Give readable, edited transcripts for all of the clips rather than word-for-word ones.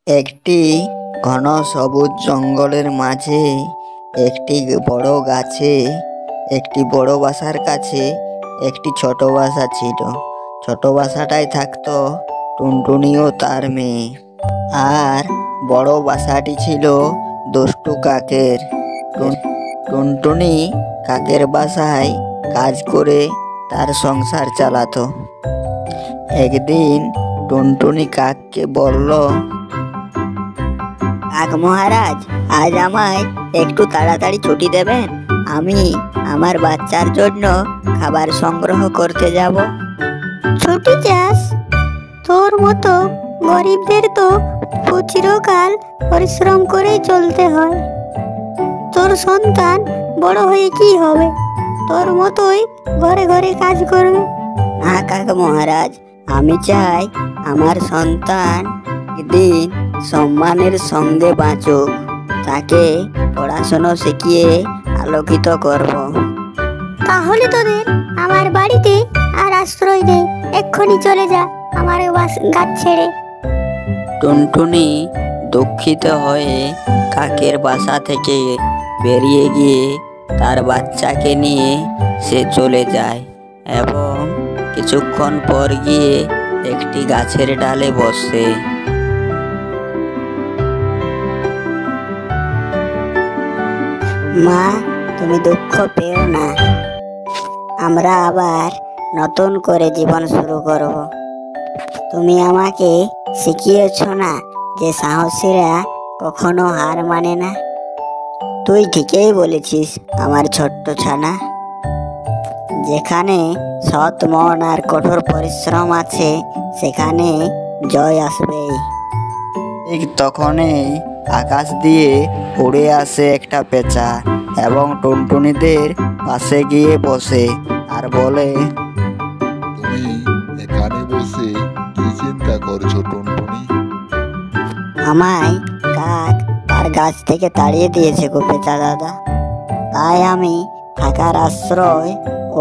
একটি ঘন সবুজ জঙ্গলের মাঝে একটি বড় গাছে একটি বড় বাসার কাছে একটি ছোট বাসা ছিল। ছোট বাসাটায় থাকতো টুনটুনি ও তার মেয়ে। আর বড় বাসাটি ছিল দুষ্টু কাকের। টুনটুনি কাকের বাসায় কাজ করে তার সংসার চালাতো। একদিন টুনটুনি কাককে বলল, কাক মহারাজ, আজ আমায় একটু তাড়াতাড়ি ছুটি দেবেন? আমি আমার বাচ্চার জন্য খাবার সংগ্রহ করতে যাব। ছুটি চাস? তোর মতো গরিবদের তো চিরকাল পরিশ্রম করেই চলতে হয়। তোর সন্তান বড় হয়ে কি হবে? তোর মতোই ঘরে ঘরে কাজ করবে। না কাক মহারাজ, আমি চাই আমার সন্তান একদিন সম্মানের সঙ্গে বাঁচুক। তাকে পড়াশোনা শিখিয়ে আলোকিত করব। তাহলে তোদের আমার বাড়িতে আর আশ্রয় দে, এক্ষুনি চলে যা আমার গাছ ছেড়ে। টুনটুনি দুঃখিত হয়ে কাকের বাসা থেকে বেরিয়ে গিয়ে তার বাচ্চাকে নিয়ে সে চলে যায় এবং কিছুক্ষণ পর গিয়ে একটি গাছের ডালে বসে। মা, তুমি দুঃখ পেও না, আমরা আবার নতুন করে জীবন শুরু করব। তুমি আমাকে শিখিয়েছ না যে সাহসীরা কখনো হার মানে না। তুই ঠিকই বলেছিস আমার ছোট্ট ছানা। যেখানে সৎ মন আর কঠোর পরিশ্রম আছে, সেখানে জয় আসবেই। ঠিক তখনই আকাশ দিয়ে উড়ে আসে একটা পেঁচা এবং টুনটুনিদের পাশে গিয়ে বসে আর বলে, তুমি এখানে বসে কি চিন্তা করছো টুনটুনি? আমায় কাক তার গাছ থেকে তাড়িয়ে দিয়েছে গো পেঁচা দাদা, তাই আমি থাকার আশ্রয়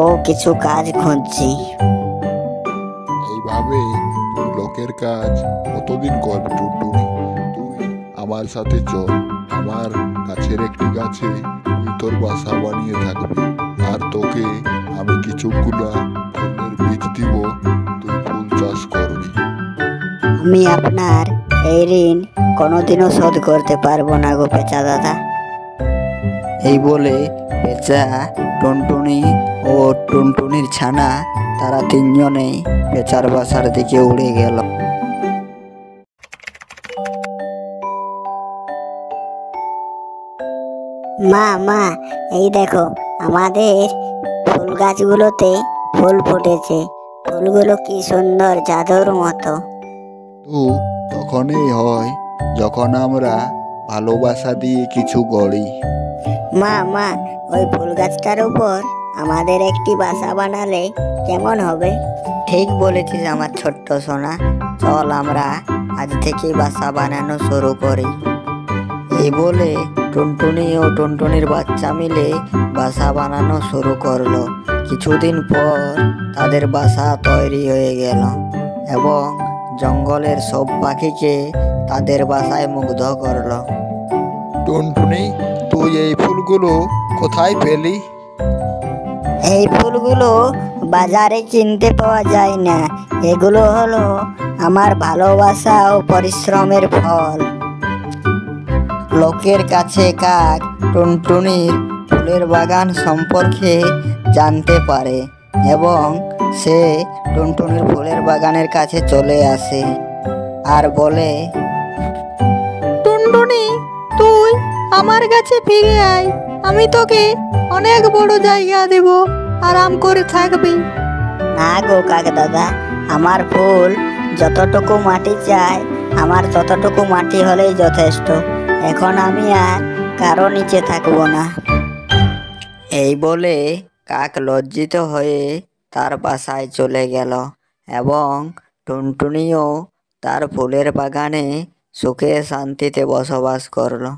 ও কিছু কাজ খুঁজছি। এইভাবে তুই লোকের কাজ কতদিন করবি টুনটুনি? তুই আমার সাথে চল, আমার কাছের একটি গাছে তুই তোর বাসা বানিয়ে থাকবি, আর তোকে আমি কিছুগুলা ফুলের বীজ দিব, তুই ফুল চাষ করবি। আমি আপনার এই ঋণ কোনোদিনও শোধ করতে পারবো না গো পেঁচা দাদা। এই বলে পেঁচা, টুনটুনি ও টুনটুনির ছানা তারা তিনজনেই পেঁচার বাসার দিকে উড়ে গেল। মা মা, এই দেখো আমাদের ফুল গাছগুলোতে ফুল ফুটেছে। ফুলগুলো কি সুন্দর, জাদুর মতো। তো তখনই হয় যখন আমরা ভালোবাসা দিয়ে কিছু গড়ি। মা মা, ওই ফুল গাছটার উপর আমাদের একটি বাসা বানালে কেমন হবে? ঠিক বলেছিস আমার ছোট্ট সোনা, চল আমরা আজ থেকেই বাসা বানানো শুরু করি। এই বলে টুনটুনি ও টুনটুনির বাচ্চা মিলে বাসা বানানো শুরু করলো। কিছুদিন পর তাদের বাসা তৈরি হয়ে গেল এবং জঙ্গলের সব পাখিকে তাদের বাসায় মুগ্ধ করলো। টুনটুনি, তুই এই ফুলগুলো কোথায় পেলি? এই ফুলগুলো বাজারে কিনতে পাওয়া যায় না, এগুলো হলো আমার ভালোবাসা ও পরিশ্রমের ফল। লোকের কাছে কাক টুনটুনির ফুলের বাগান সম্পর্কে জানতে পারে এবং সে টুনটুনির ফুলের বাগানের কাছে চলে আসে আর বলে, টুনটুনি, তুই আমার কাছে ফিরে আয়, আমি তোকে অনেক বড় জায়গা দেব, আরাম করে থাকবি। না গো কাক দাদা, আমার ফুল যতটুকু মাটি চায় আমার ততটুকু মাটি হলেই যথেষ্ট। এখন আমি আর কারো নিচে থাকবো না। এই বলে কাক লজ্জিত হয়ে তার বাসায় চলে গেল এবং টুনটুনিও তার ফুলের বাগানে সুখে শান্তিতে বসবাস করলো।